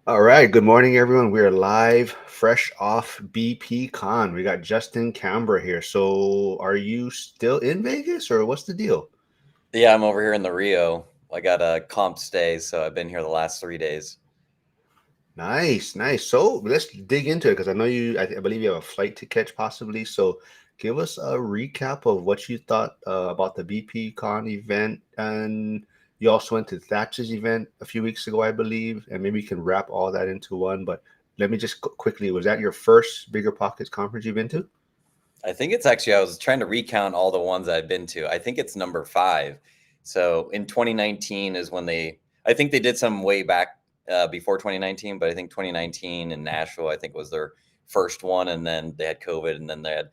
All right. Good morning, everyone. We are live, fresh off BP Con. We got Justin Cambra here. So, are you still in Vegas, or what's the deal? Yeah, I'm over here in the Rio. I got a comp stay, so I've been here the last 3 days. Nice, nice. So, let's dig into it because I know I believe you have a flight to catch, possibly. So, give us a recap of what you thought about the BP Con event, and you also went to Thatch's event a few weeks ago, I believe, and maybe you can wrap all that into one. But let me just quickly, was that your first Bigger Pockets conference you've been to? I think it's actually, I was trying to recount all the ones I've been to. I think it's number five. So in 2019 is when I think they did some way back before 2019, but I think 2019 in Nashville, I think was their first one. And then they had COVID, and then they had,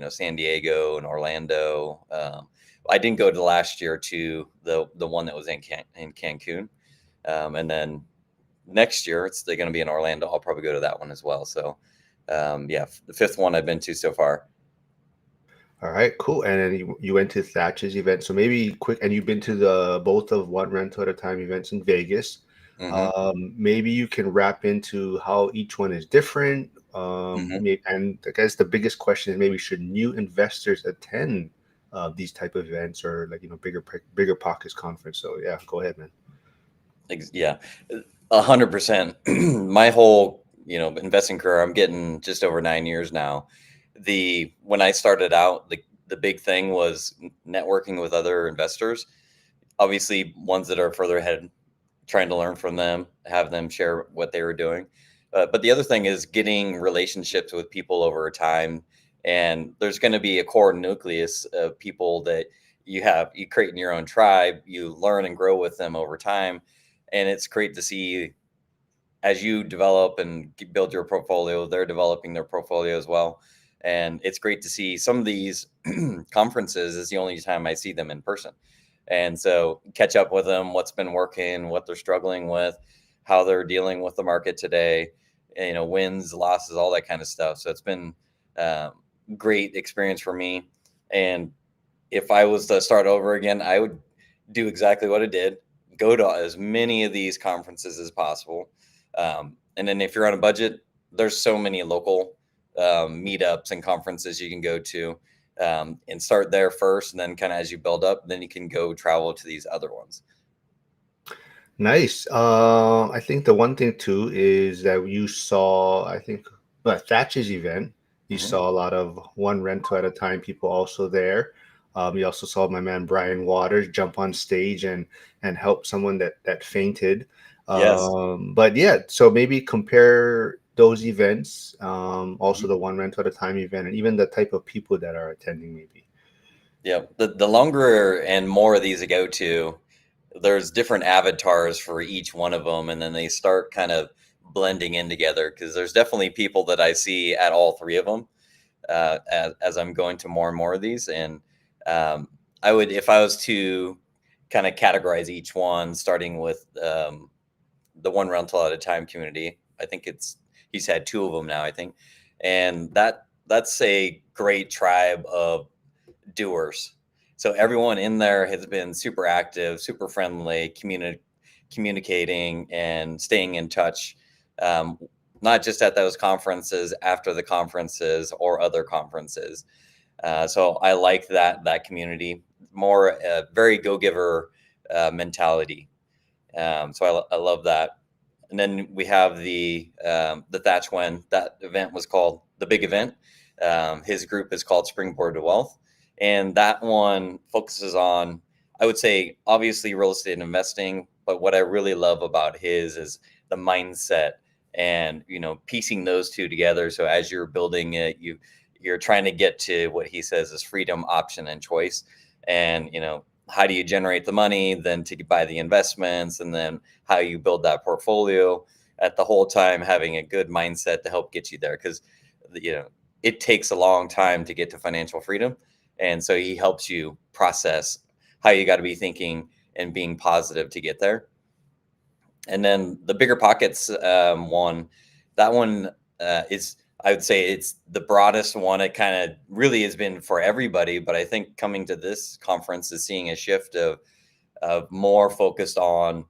San Diego and Orlando. I didn't go to last year to the one that was in Cancun. And then next year they're going to be in Orlando. I'll probably go to that one as well. So, yeah, the fifth one I've been to so far. All right, cool. And then you went to Thatch's event. So maybe quick, and you've been to the both of One Rental at a Time events in Vegas. Hmm. Maybe you can wrap into how each one is different. Hmm. And I guess the biggest question is maybe should new investors attend these type of events or like bigger pockets conference. So yeah, go ahead, man. Yeah, 100%. My whole investing career, I'm getting just over 9 years now. When I started out, the big thing was networking with other investors, obviously ones that are further ahead, trying to learn from them, have them share what they were doing. But the other thing is getting relationships with people over time. And there's going to be a core nucleus of people that you create in your own tribe, you learn and grow with them over time. And it's great to see as you develop and build your portfolio, they're developing their portfolio as well. And it's great to see some of these conferences is the only time I see them in person. And so catch up with them, what's been working, what they're struggling with, how they're dealing with the market today, wins, losses, all that kind of stuff. So it's been um, great experience for me. And if I was to start over again, I would do exactly what I did. Go to as many of these conferences as possible. And then if you're on a budget, there's so many local meetups and conferences you can go to, and start there first. And then kind of as you build up, then you can go travel to these other ones. Nice. I think the one thing too is that you saw, I think, at Thatch's event, you Hmm. saw a lot of One Rental at a Time people also there. You also saw my man Brian Waters jump on stage and help someone that fainted. Yes. But yeah, so maybe compare those events, also Mhm. the One Rental at a Time event, and even the type of people that are attending, maybe. Yeah. The longer and more of these I go to, there's different avatars for each one of them, and then they start kind of blending in together because there's definitely people that I see at all three of them, as I'm going to more and more of these. And um, I would, if I was to kind of categorize each one, starting with the one rental at a time community. I think he's had two of them now, I think, and that's a great tribe of doers. So everyone in there has been super active, super friendly, communicating and staying in touch. Um, Not just at those conferences, after the conferences or other conferences. So I like that community more, very go giver mentality. So I love that. And then we have the Thatch when that event was called the big event. His group is called Springboard to Wealth, and that one focuses on, I would say, obviously real estate investing. But what I really love about his is the mindset and piecing those two together. So as you're building it, you're trying to get to what he says is freedom, option, and choice. And how do you generate the money, then to buy the investments, and then how you build that portfolio at the whole time having a good mindset to help get you there, because you know it takes a long time to get to financial freedom. And so he helps you process how you got to be thinking and being positive to get there. And then the bigger pockets one, that one is, I would say, it's the broadest one. It kind of really has been for everybody, but I think coming to this conference is seeing a shift of more focused on,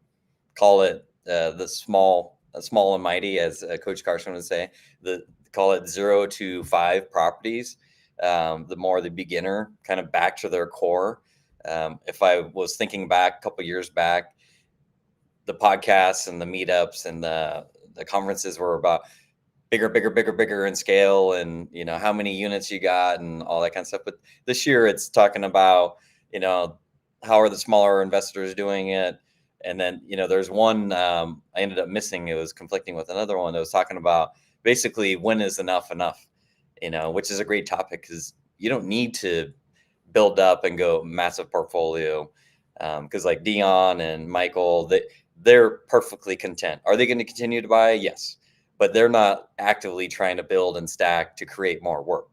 call it, the small and mighty, as Coach Carson would say. The Call it 0 to 5 properties. The more the beginner, kind of back to their core. If I was thinking back a couple years back, the podcasts and the meetups and the conferences were about bigger, bigger, bigger, bigger in scale, and how many units you got and all that kind of stuff. But this year it's talking about, you know how are the smaller investors doing it. And then there's one, I ended up missing. It was conflicting with another one that was talking about basically when is enough, which is a great topic, because you don't need to build up and go massive portfolio. Because like Dion and Michael, they're perfectly content. Are they going to continue to buy? Yes, but they're not actively trying to build and stack to create more work.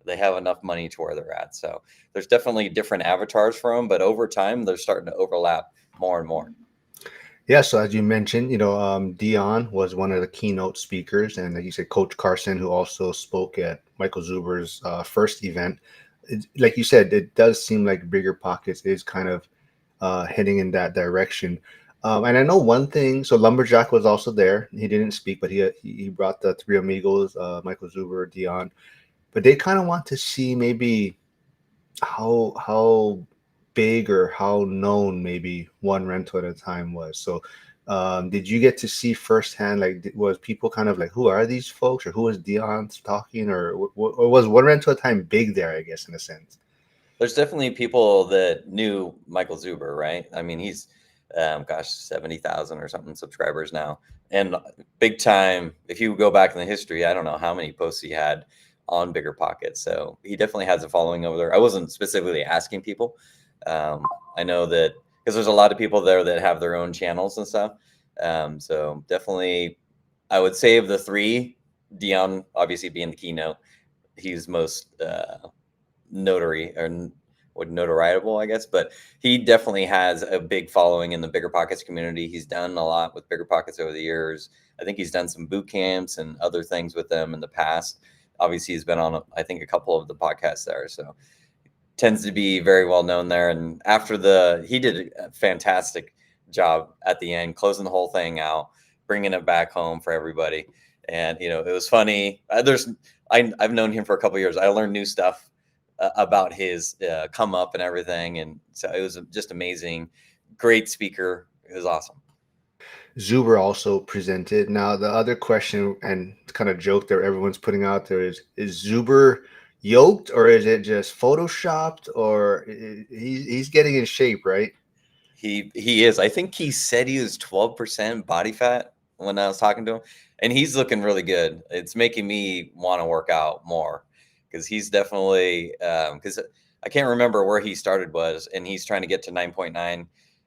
They have enough money to where they're at. So there's definitely different avatars for them, but over time they're starting to overlap more and more. Yeah, so as you mentioned, Dion was one of the keynote speakers, and like you said, Coach Carson, who also spoke at Michael Zuber's first event. Like you said, it does seem like Bigger Pockets is kind of heading in that direction. And I know one thing. So Lumberjack was also there. He didn't speak, but he brought the three amigos, Michael Zuber, Dion. But they kind of want to see maybe how big or how known maybe one rental at a time was. So, did you get to see firsthand? Like, was people kind of like, who are these folks, or who is Dion talking, or was one rental at a time big there? I guess in a sense. There's definitely people that knew Michael Zuber, right? I mean, he's, 70,000 or something subscribers now, and big time. If you go back in the history, I don't know how many posts he had on Bigger Pockets. So he definitely has a following over there. I wasn't specifically asking people. I know that because there's a lot of people there that have their own channels and stuff. So definitely, I would say of the three, Dion obviously being the keynote, he's most notary or notarizable, I guess. But he definitely has a big following in the Bigger Pockets community. He's done a lot with Bigger Pockets over the years. I think he's done some boot camps and other things with them in the past. Obviously, he's been on, I think, a couple of the podcasts there. So tends to be very well known there. And after he did a fantastic job at the end, closing the whole thing out, bringing it back home for everybody. And it was funny. I've known him for a couple of years. I learned new stuff about his come up and everything, and so it was just amazing. Great speaker. It was awesome. Zuber also presented. Now, the other question and kind of joke that everyone's putting out there is Zuber yoked, or is it just photoshopped, or he's getting in shape, right? He is. I think he said he was 12% body fat when I was talking to him, and he's looking really good. It's making me want to work out more, because he's definitely, because I can't remember where he started was, and he's trying to get to 9.9,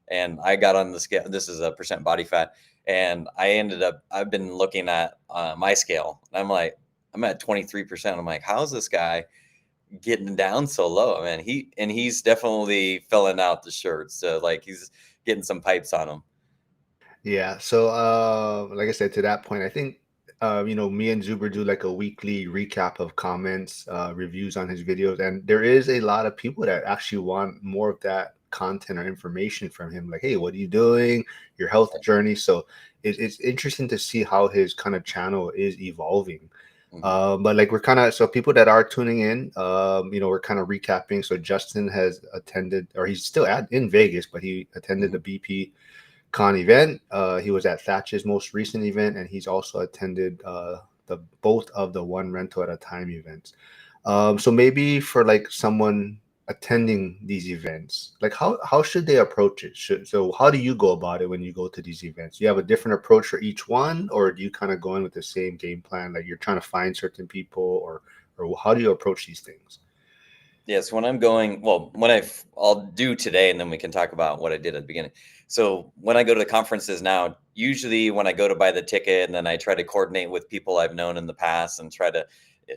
and I got on the scale. This is a percent body fat, and I've been looking at my scale, and I'm at 23%. I'm like, how's this guy getting down so low, man? He's definitely filling out the shirts. So like he's getting some pipes on him. Yeah. So, like I said, to that point, I think, me and Zuber do like a weekly recap of comments, reviews on his videos, and there is a lot of people that actually want more of that content or information from him. Like, hey, what are you doing? Your health journey. So, it's interesting to see how his kind of channel is evolving. Hmm. But like we're kind of so people that are tuning in, we're kind of recapping. So Justin has attended, or he's still in Vegas, but he attended Hmm. the BP Con event. He was at Thatch's most recent event, and he's also attended the both of the one rental at a time events. So maybe for like someone attending these events, like how should they approach it? So how do you go about it when you go to these events? Do you have a different approach for each one, or do you kind of go in with the same game plan? Like you're trying to find certain people, or how do you approach these things? Yes, when I'm going, well, I'll do today, and then we can talk about what I did at the beginning. So when I go to the conferences now, usually when I go to buy the ticket, and then I try to coordinate with people I've known in the past and try to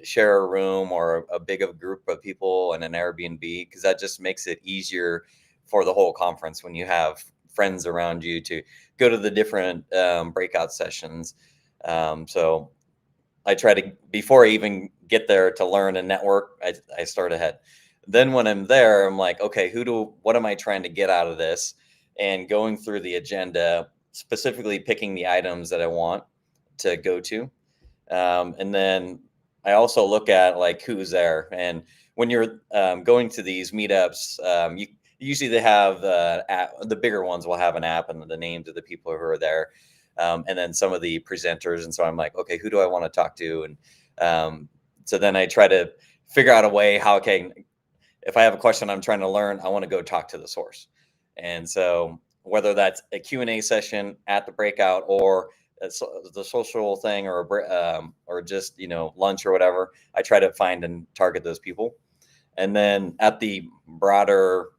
share a room or a big of group of people in an Airbnb, because that just makes it easier for the whole conference when you have friends around you to go to the different breakout sessions. So I try to, before I even get there to learn and network, I start ahead. Then when I'm there, I'm like, okay, what am I trying to get out of this? And going through the agenda, specifically picking the items that I want to go to. And then I also look at like who's there. And when you're going to these meetups, you usually they have the bigger ones will have an app and the names of the people who are there, and then some of the presenters. And so I'm like, okay, who do I want to talk to? And so then I try to figure out a way how I can, if I have a question I'm trying to learn, I want to go talk to the source. And so whether that's a Q&A session at the breakout or the social thing or just lunch or whatever, I try to find and target those people. And then at the broader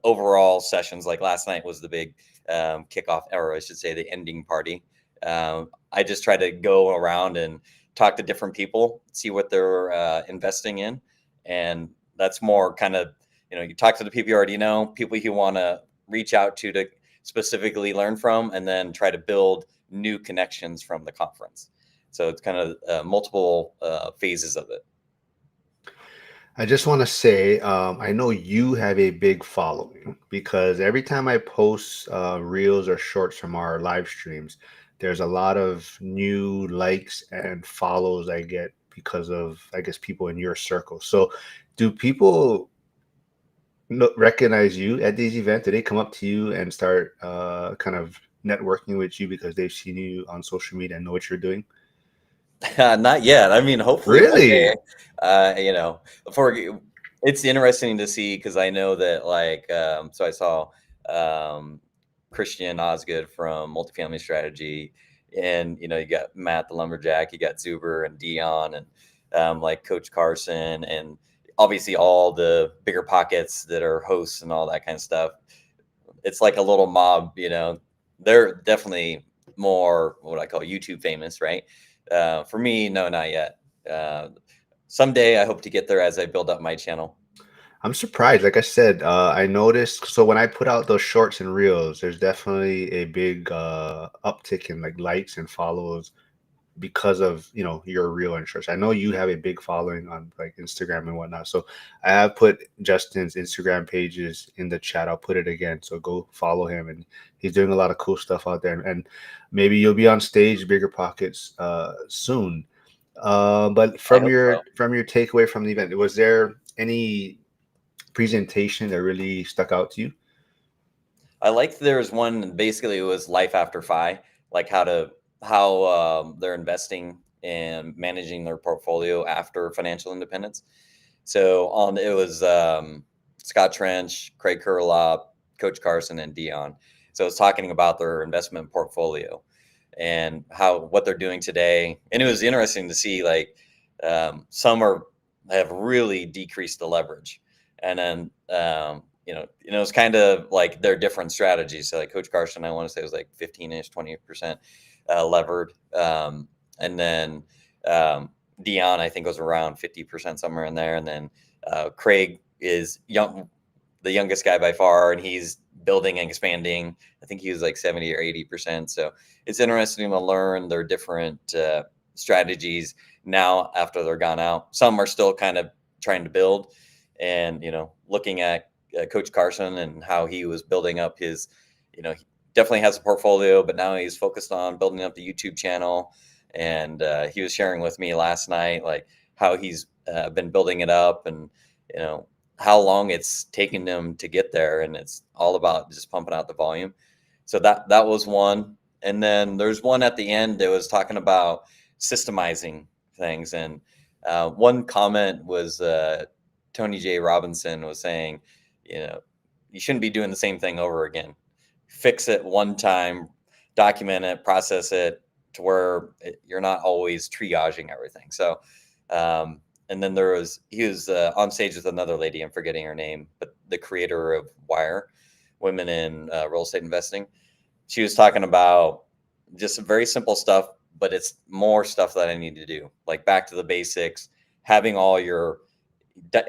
overall sessions, like last night was the big kickoff, or I should say the ending party. I just try to go around and talk to different people, see what they're investing in. And that's more kind of, you talk to the people you already know, people you want to reach out to specifically learn from, and then try to build new connections from the conference. So it's kind of multiple phases of it. I just want to say, I know you have a big following because every time I post reels or shorts from our live streams, there's a lot of new likes and follows I get because of, I guess, people in your circle. So, do people recognize you at these events? Do they come up to you and start kind of networking with you because they've seen you on social media and know what you're doing? Not yet. I mean, hopefully one day. Really? For it's interesting to see because I know that so I saw um, Christian Osgood from Multifamily Strategy, and you got Matt the Lumberjack, you got Zuber and Dion, and like Coach Carson, and obviously all the bigger pockets that are hosts and all that kind of stuff. It's like a little mob, they're definitely more what I call YouTube famous, right? For me, no, not yet. Uh, Someday I hope to get there as I build up my channel. I'm surprised. Like I said, I noticed. So when I put out those shorts and reels, there's definitely a big uptick in like likes and follows because of your reel and shorts. I know you have a big following on like Instagram and whatnot. So I have put Justin's Instagram pages in the chat. I'll put it again. So go follow him, and he's doing a lot of cool stuff out there. And maybe you'll be on stage, Bigger Pockets, soon. But I hope so. from your takeaway from the event, was there any presentation that really stuck out to you? I liked there's one basically it was life after FI, like how they're investing and managing their portfolio after financial independence. So on it was Scott Trench, Craig Curlop, Coach Carson, and Dion. So it's talking about their investment portfolio and how what they're doing today. And it was interesting to see like some have really decreased the leverage, and then it's kind of like their different strategies. So like Coach Carson, I want to say was like 15-ish, 20% levered, and then Dion, I think, was around 50% somewhere in there. And then Craig is the youngest guy by far, and he's building and expanding. I think he was like 70 or 80%. So it's interesting to learn their different strategies now after they're gone out. Some are still kind of trying to build, and looking at Coach Carson and how he was building up his, he definitely has a portfolio, but now he's focused on building up the YouTube channel. And he was sharing with me last night, like how he's been building it up, and how long it's taken him to get there. And it's all about just pumping out the volume. So that was one. And then there's one at the end that was talking about systemizing things. And one comment was Tony J. Robinson was saying, you shouldn't be doing the same thing over again. Fix it one time, document it, process it to where you're not always triaging everything. So, and then he was on stage with another lady, I'm forgetting her name, but the creator of Wire, Women in Real Estate Investing. She was talking about just very simple stuff, but it's more stuff that I need to do, like back to the basics, having all your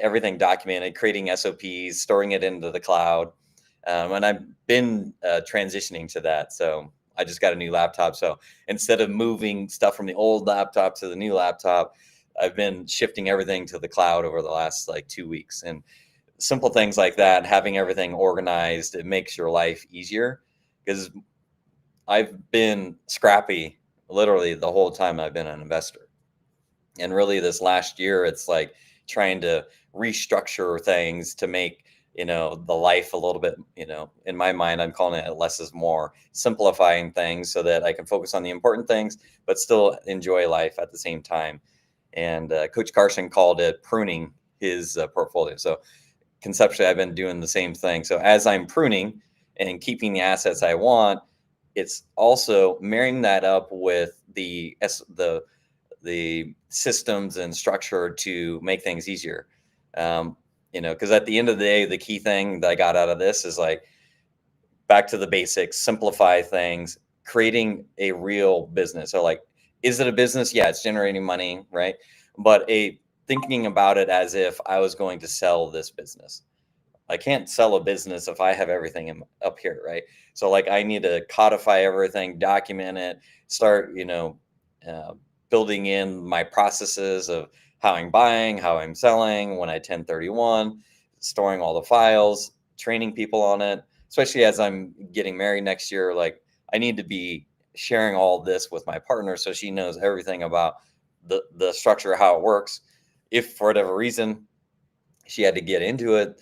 everything documented, creating SOPs, storing it into the cloud. And I've been transitioning to that. So I just got a new laptop. So instead of moving stuff from the old laptop to the new laptop, I've been shifting everything to the cloud over the last like 2 weeks. And simple things like that, having everything organized, it makes your life easier, because I've been scrappy literally the whole time I've been an investor. And really this last year, it's like trying to restructure things to make, the life a little bit, in my mind, I'm calling it less is more, simplifying things so that I can focus on the important things, but still enjoy life at the same time. And Coach Carson called it pruning his portfolio. So conceptually, I've been doing the same thing. So as I'm pruning and keeping the assets I want, it's also marrying that up with the systems and structure to make things easier. Because at the end of the day, the key thing that I got out of this is like back to the basics, simplify things, creating a real business. So like, is it a business? Yeah, it's generating money, right? But a thinking about it as if I was going to sell this business. I can't sell a business if I have everything up here, right? So like I need to codify everything, document it, start, uh, building in my processes of how I'm buying, how I'm selling, when I 1031, storing all the files, training people on it, especially as I'm getting married next year. Like I need to be sharing all this with my partner so she knows everything about the structure, how it works. If for whatever reason she had to get into it,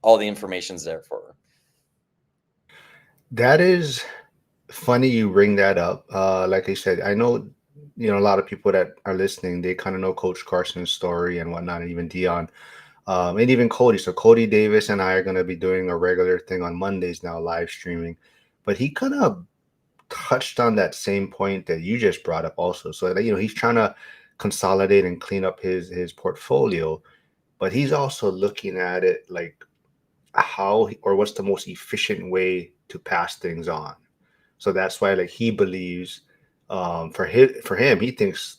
all the information's there for her. That is funny you bring that up. Like I said, I know, a lot of people that are listening, they kind of know Coach Carson's story and whatnot, and even Dion, and even Cody. So Cody Davis and I are going to be doing a regular thing on Mondays now, live streaming. But he kind of touched on that same point that you just brought up also. So that, he's trying to consolidate and clean up his portfolio, but he's also looking at it like how or what's the most efficient way to pass things on. So that's why like he believes for him he thinks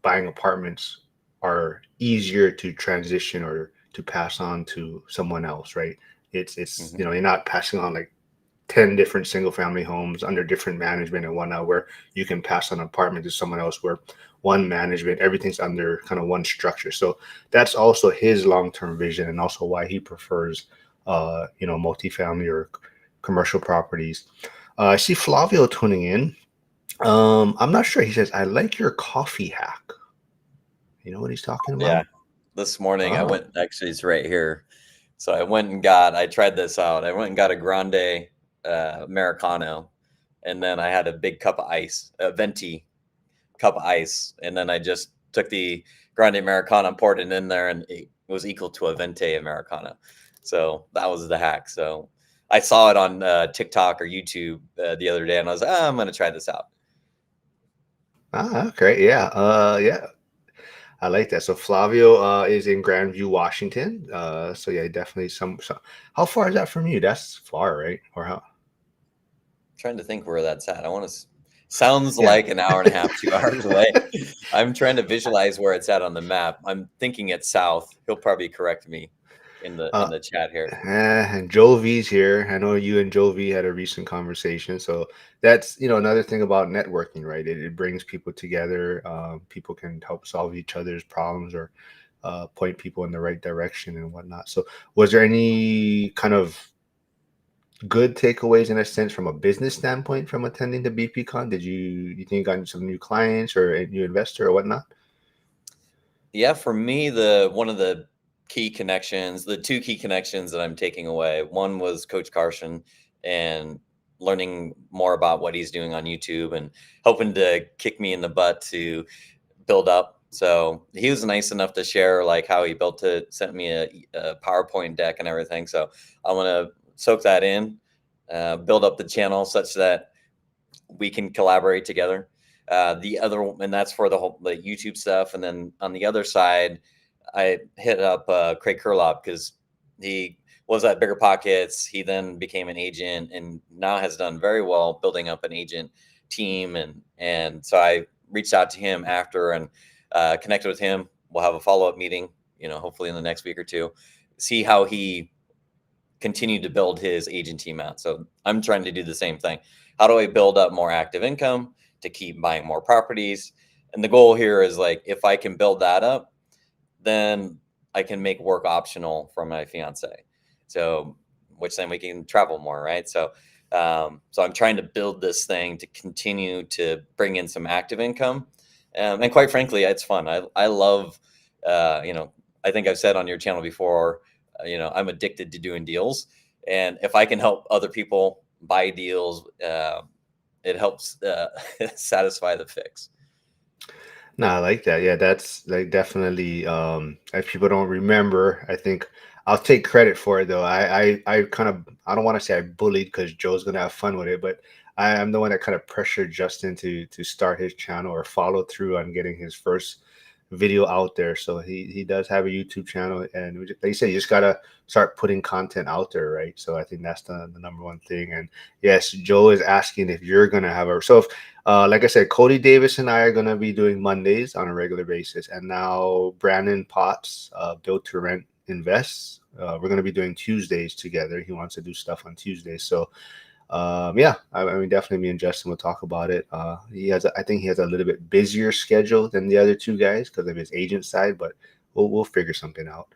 buying apartments are easier to transition or to pass on to someone else, right? It's Hmm. you're not passing on like 10 different single family homes under different management and whatnot where you can pass on an apartment to someone else where one management, everything's under kind of one structure. So that's also his long-term vision and also why he prefers multifamily or commercial properties. I see Flavio tuning in. I'm not sure. He says, I like your coffee hack. You know what he's talking Yeah. about? This morning I Oh, went, actually, it's right here. So I tried this out. I went and got a grande Americano, and then I had a big cup of ice, a venti cup of ice. And then I just took the grande Americano and poured it in there, and it was equal to a venti Americano. So that was the hack. So I saw it on TikTok or YouTube the other day, and I was like, I'm going to try this out. okay. Yeah. Yeah. I like that. So Flavio is in Grandview, Washington. So yeah, definitely some. How far is that from you? That's far, right? Or how? Trying to think where that's at. I want to. Sounds Yeah. like an hour and a half, 2 hours away. I'm trying to visualize where it's at on the map. I'm thinking it's south. He'll probably correct me in Uh, the chat here. and Jovi's here. I know you and Jovi had a recent conversation. So that's another thing about networking, right? It brings people together. People can help solve each other's problems or point people in the right direction and whatnot. So was there any kind of good takeaways in a sense from a business standpoint from attending the BPCon? You think you got some new clients or a new investor or whatnot? Yeah, for me, the one of the key connections, the two key connections that I'm taking away, one was Coach Carson and learning more about what he's doing on YouTube and hoping to kick me in the butt to build up. So he was nice enough to share like how he built it, sent me a PowerPoint deck and everything. So I want to soak that in, build up the channel such that we can collaborate together. The other, and that's for the YouTube stuff. And then on the other side, I hit up Craig Kurlop because he was at Bigger Pockets. He then became an agent and now has done very well building up an agent team. And so I reached out to him after and connected with him. We'll have a follow up meeting, hopefully in the next week or two. See how he continue to build his agent team out. So I'm trying to do the same thing. How do I build up more active income to keep buying more properties? And the goal here is like, if I can build that up, then I can make work optional for my fiance. So, which then we can travel more, right? So So I'm trying to build this thing to continue to bring in some active income. And quite frankly, it's fun. I love, you know, I think I've said on your channel before, you know, I'm addicted to doing deals. And if I can help other people buy deals, it helps satisfy the fix. No, I like that. Yeah, that's like definitely if people don't remember, I think I'll take credit for it though. I kind of I don't want to say I bullied because Joe's gonna have fun with it, but I'm the one that kind of pressured Justin to start his channel or follow through on getting his first video out there. So he does have a YouTube channel, and like you said, you just gotta start putting content out there, right? So I think that's the number one thing. And yes, Joe is asking if you're gonna have a so if like I said, Cody Davis and I are going to be doing Mondays on a regular basis. And now Brandon Potts, Build to Rent Invests, we're going to be doing Tuesdays together. He wants to do stuff on Tuesdays. So, yeah, I mean, definitely me and Justin will talk about it. I think he has a little bit busier schedule than the other two guys because of his agent side, but we'll figure something out.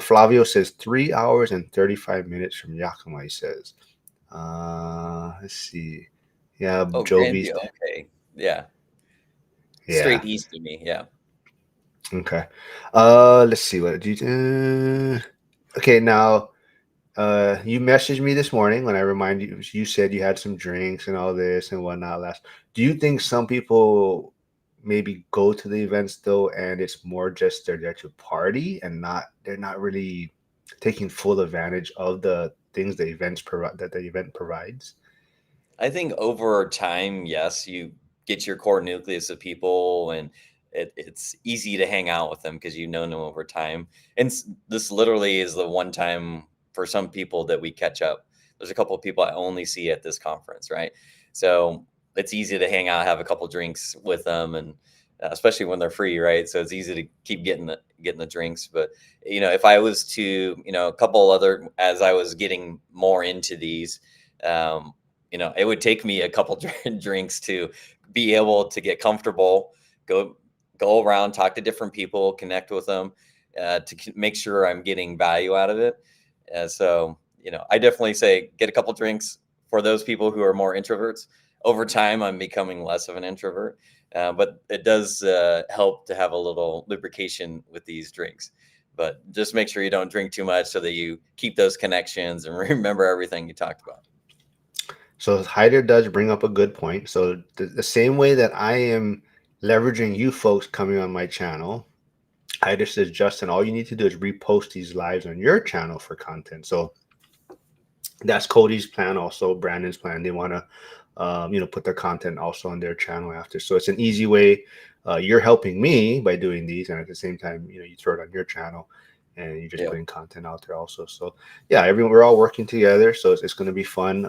Flavio says 3 hours and 35 minutes from Yakima, he says. Let's see. Yeah, Oh, Jovi's. Grandview. Okay. Yeah. Yeah. Straight east of me. Yeah. Okay. Let's see what do you. Okay, now you messaged me this morning when I reminded you. You said you had some drinks and all this and whatnot. Last. Do you think some people maybe go to the events though, and it's more just they're there to party and they're not really taking full advantage of the things the events provide that the event provides? I think over time, yes, you get your core nucleus of people, and it's easy to hang out with them because you know them over time. And this literally is the one time for some people that we catch up. There's a couple of people I only see at this conference, right? So it's easy to hang out, have a couple drinks with them, and especially when they're free, right? So it's easy to keep getting the drinks. But you know, if I was to, you know, a couple other as I was getting more into these. Um, you know, it would take me a couple drinks to be able to get comfortable, go go around, talk to different people, connect with them, make sure I'm getting value out of it. So, you know, I definitely say get a couple drinks for those people who are more introverts. Over time, I'm becoming less of an introvert, but it does help to have a little lubrication with these drinks. But just make sure you don't drink too much so that you keep those connections and remember everything you talked about. So Hyder does bring up a good point. So the same way that I am leveraging you folks coming on my channel, Hyder says, Justin, all you need to do is repost these lives on your channel for content. So that's Cody's plan, also Brandon's plan. They want to, put their content also on their channel after. So it's an easy way. You're helping me by doing these, and at the same time, you throw it on your channel, and you're just Yeah. putting content out there also. So yeah, everyone, we're all working together, so it's going to be fun.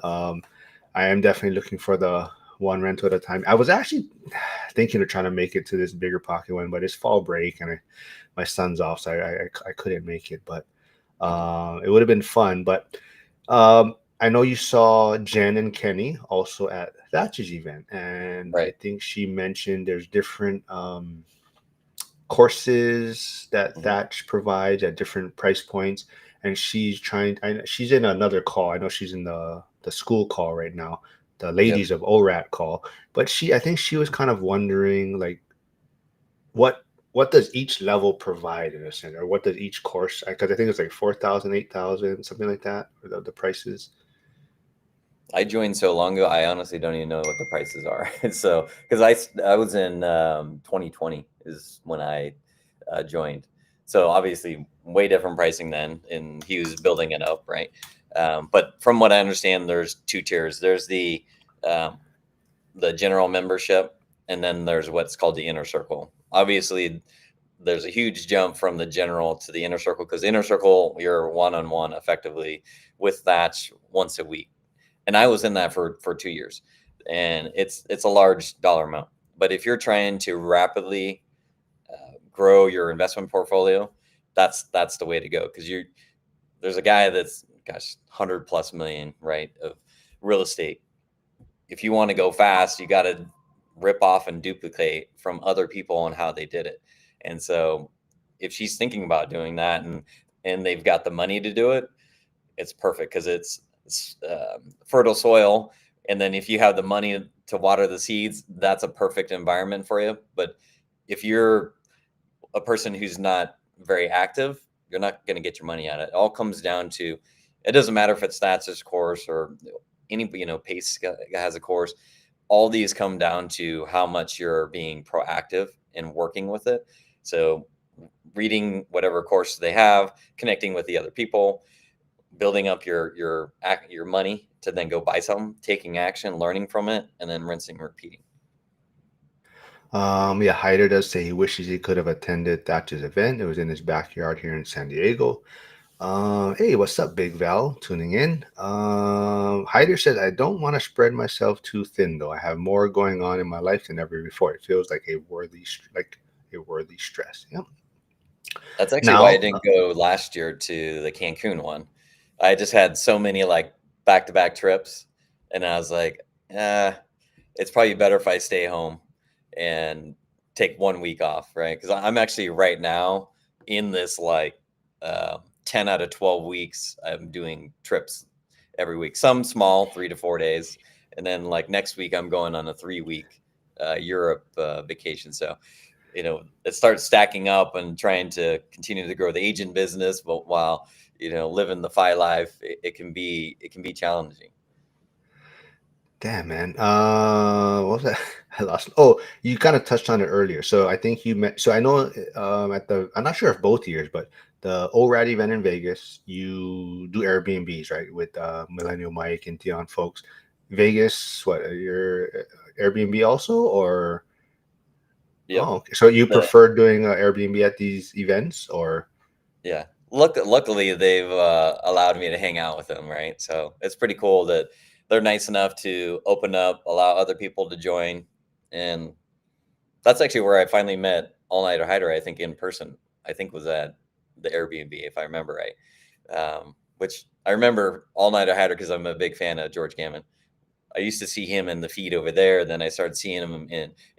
I am definitely looking for the one rental at a time. I was actually thinking of trying to make it to this bigger pocket one, but it's fall break and my son's off, so I couldn't make it. But Mhm. it would have been fun. But I know you saw Jen and Kenny also at Thatcher's event, and I Right. think she mentioned there's different courses that Mhm. Thatch provides at different price points, and she's trying. She's in another call. I know she's in the school call right now, the Yep. ladies of ORAT call. But I think she was kind of wondering like what what does each level provide in a sense, or what does each course? Because I think it's like 4,000, 8,000, something like that, or the prices. I joined so long ago, I honestly don't even know what the prices are. So, because I was in 2020 is when I joined. So obviously, way different pricing then, and he was building it up, right? But from what I understand, there's two tiers. There's um, the general membership, and then there's what's called the inner circle. Obviously, there's a huge jump from the general to the inner circle because inner circle, you're one on one effectively with that once a week, and I was in that for 2 years, and it's a large dollar amount. But if you're trying to rapidly grow your investment portfolio, that's the way to go because you there's a guy that's gosh 100+ million right of real estate. If you want to go fast, you got to rip off and duplicate from other people on how they did it. And so if she's thinking about doing that and they've got the money to do it, it's perfect because it's fertile soil, and then if you have the money to water the seeds, that's a perfect environment for you. But if you're a person who's not very active, you're not going to get your money out of it. It all comes down to, it doesn't matter if it's Stats's course or any, Pace has a course. All these come down to how much you're being proactive and working with it. So reading whatever course they have, connecting with the other people, building up your money to then go buy something, taking action, learning from it, and then rinsing and repeating. Yeah, Hyder does say he wishes he could have attended Thatcher's event. It was in his backyard here in San Diego. Hey, what's up, Big Val? Tuning in. Hyder says, I don't want to spread myself too thin, though. I have more going on in my life than ever before. It feels like a worthy stress. Yep. That's actually why I Now, didn't go last year to the Cancun one. I just had so many like back-to-back trips, and I was like, it's probably better if I stay home and take 1 week off, right? Because I'm actually right now in this like 10 out of 12 weeks, I'm doing trips every week, some small, 3 to 4 days. And then like next week, I'm going on a 3 week Europe vacation. So, it starts stacking up and trying to continue to grow the agent business, but while, living the FI life, it can be challenging. damn, man. What was that? I lost. Oh, you kind of touched on it earlier. So I think you met. So I know I'm not sure if both years, but the ORAD event in Vegas, you do Airbnbs, right? With Millennial Mike and Dion folks. Vegas, what, your Airbnb also, or Yep. oh, okay. So you The, prefer doing Airbnb at these events, or yeah. Luckily, they've allowed me to hang out with them, right? So it's pretty cool that they're nice enough to open up, allow other people to join, and that's actually where I finally met All Nighter Hider. I think in person. I think was at the Airbnb, if I remember right. Which I remember All Nighter Hider because I'm a big fan of George Gammon. I used to see him in the feed over there. Then I started seeing him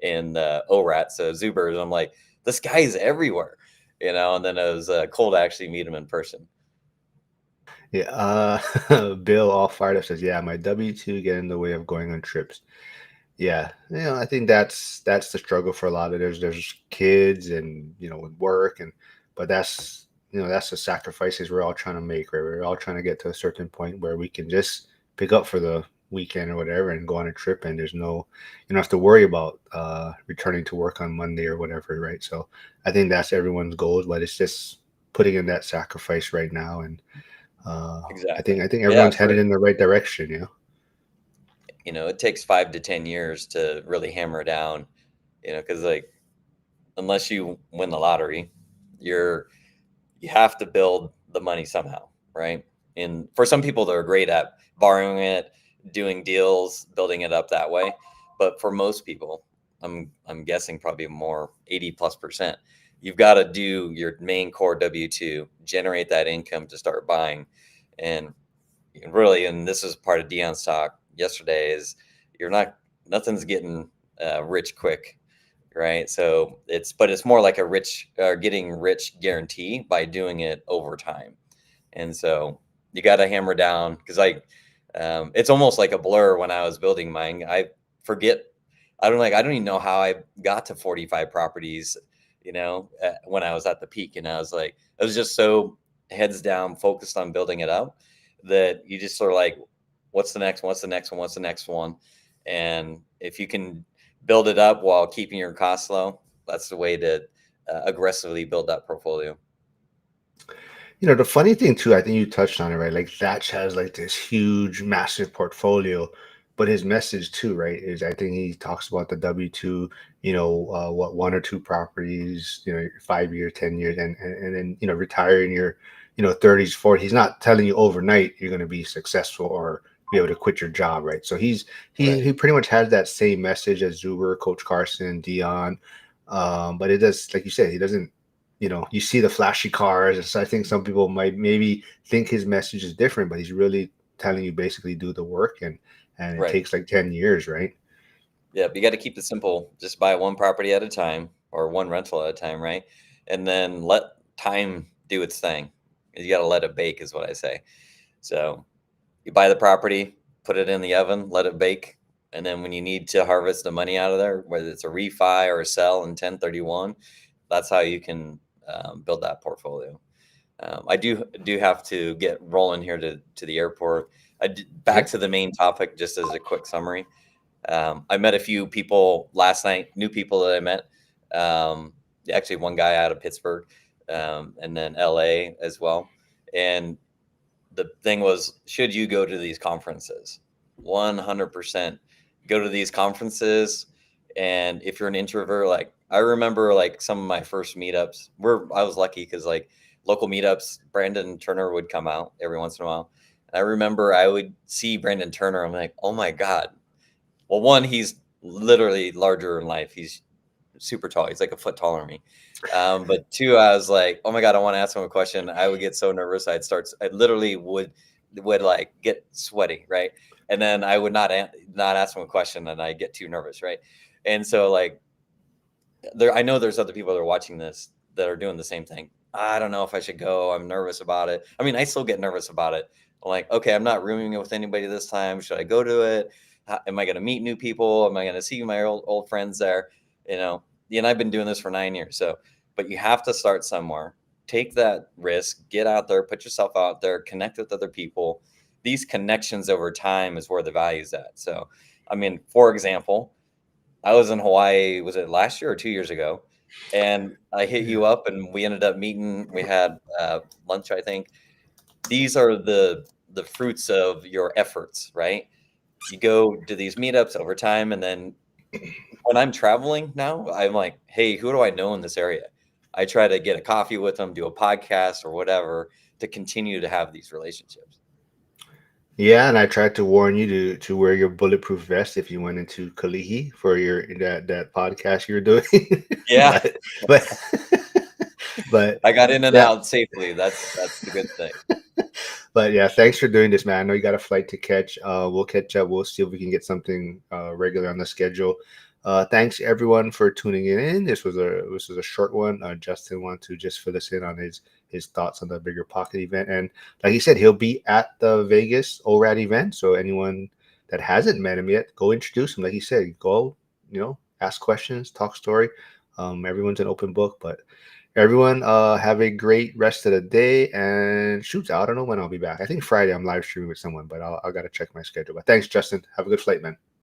in ORAT, so Zubers. I'm like, this guy is everywhere, And then it was cool to actually meet him in person. yeah? Bill all fired up says, yeah, my W-2 get in the way of going on trips. Yeah, I think that's the struggle for a lot of there's kids and with work but that's the sacrifices we're all trying to make, right? We're all trying to get to a certain point where we can just pick up for the weekend or whatever and go on a trip, and there's no you don't have to worry about returning to work on Monday or whatever, right? So I think that's everyone's goal, but it's just putting in that sacrifice right now, and I think Exactly. I think Yeah, everyone's headed in the right direction. it takes 5 to 10 years to really hammer down, because like unless you win the lottery, you're you have to build the money somehow, right? And for some people, they're great at borrowing it, doing deals, building it up that way. But for most people, I'm guessing probably more 80+%, you've got to do your main core W-2, generate that income to start buying. And really, and this is part of Dion's talk yesterday, is you're not nothing's getting rich quick, right? So it's more like a getting rich guarantee by doing it over time. And so you got to hammer down, because it's almost like a blur. When I was building mine, I forget. I don't even know how I got to 45 properties. When I was at the peak, and I was just so heads down, focused on building it up, that you just sort of like, what's the next one? What's the next one? What's the next one? And if you can build it up while keeping your costs low, that's the way to aggressively build that portfolio. The funny thing too, I think you touched on it, right? Like Thatch has like this huge, massive portfolio, but his message too, right, is I think he talks about the W-2, what one or two properties, 5 years, 10 years, and then retire in your, 30s, 40s. He's not telling you overnight you're going to be successful or be able to quit your job, right? So he Right. pretty much has that same message as Zuber, Coach Carson, Dion, but it does, like you said, he doesn't you see the flashy cars. And so I think some people might maybe think his message is different, but he's really telling you basically do the work, and it Right. takes like 10 years, right? Yeah, but you got to keep it simple. Just buy one property at a time, or one rental at a time, right? And then let time do its thing. You got to let it bake, is what I say. So You buy the property, put it in the oven, let it bake, and then when you need to harvest the money out of there, whether it's a refi or a sell in 1031, that's how you can build that portfolio. I do have to get rolling here to the airport. Back Okay. to the main topic, just as a quick summary. I met a few people last night, new people that I met. Actually, one guy out of Pittsburgh, and then LA as well. And the thing was, should you go to these conferences? 100% go to these conferences. And if you're an introvert, like I remember like some of my first meetups where I was lucky because like local meetups, Brandon Turner would come out every once in a while. And I remember I would see Brandon Turner. I'm like, oh my God. Well, one, he's literally larger in life. He's super tall. He's like a foot taller than me. But two, I was like, oh my God, I want to ask him a question. I would get so nervous. I literally would like get sweaty, right? And then I would not ask him a question, and I get too nervous, right? And so like I know there's other people that are watching this that are doing the same thing. I don't know if I should go. I'm nervous about it. I mean, I still get nervous about it. I'm like, okay, I'm not rooming it with anybody this time. Should I go to it? Am I going to meet new people? Am I going to see my old friends there? You know, and I've been doing this for 9 years. So, but you have to start somewhere. Take that risk, get out there, put yourself out there, connect with other people. These connections over time is where the value is at. So, I mean, for example, I was in Hawaii, was it last year or 2 years ago? And I hit Yeah. you up and we ended up meeting. We had lunch, I think. These are the fruits of your efforts, right? You go to these meetups over time, and then when I'm traveling now, I'm like, hey, who do I know in this area? I try to get a coffee with them, do a podcast or whatever to continue to have these relationships. Yeah, and I tried to warn you to wear your bulletproof vest if you went into Kalihi for your that podcast you're doing. Yeah, but but but I got in and yeah. out safely. That's the good thing. But yeah, thanks for doing this, man. I know you got a flight to catch. We'll catch up. We'll see if we can get something regular on the schedule. Thanks everyone for tuning in. This was a short one. Justin wanted to just fill us in on his thoughts on the Bigger Pocket event, and like he said, he'll be at the Vegas ORAD event. So anyone that hasn't met him yet, go introduce him. Like he said, go ask questions, talk story. Everyone's an open book, but everyone, have a great rest of the day. And shoot, I don't know when I'll be back. I think Friday I'm live streaming with someone, but I got to check my schedule. But thanks, Justin. Have a good flight, man.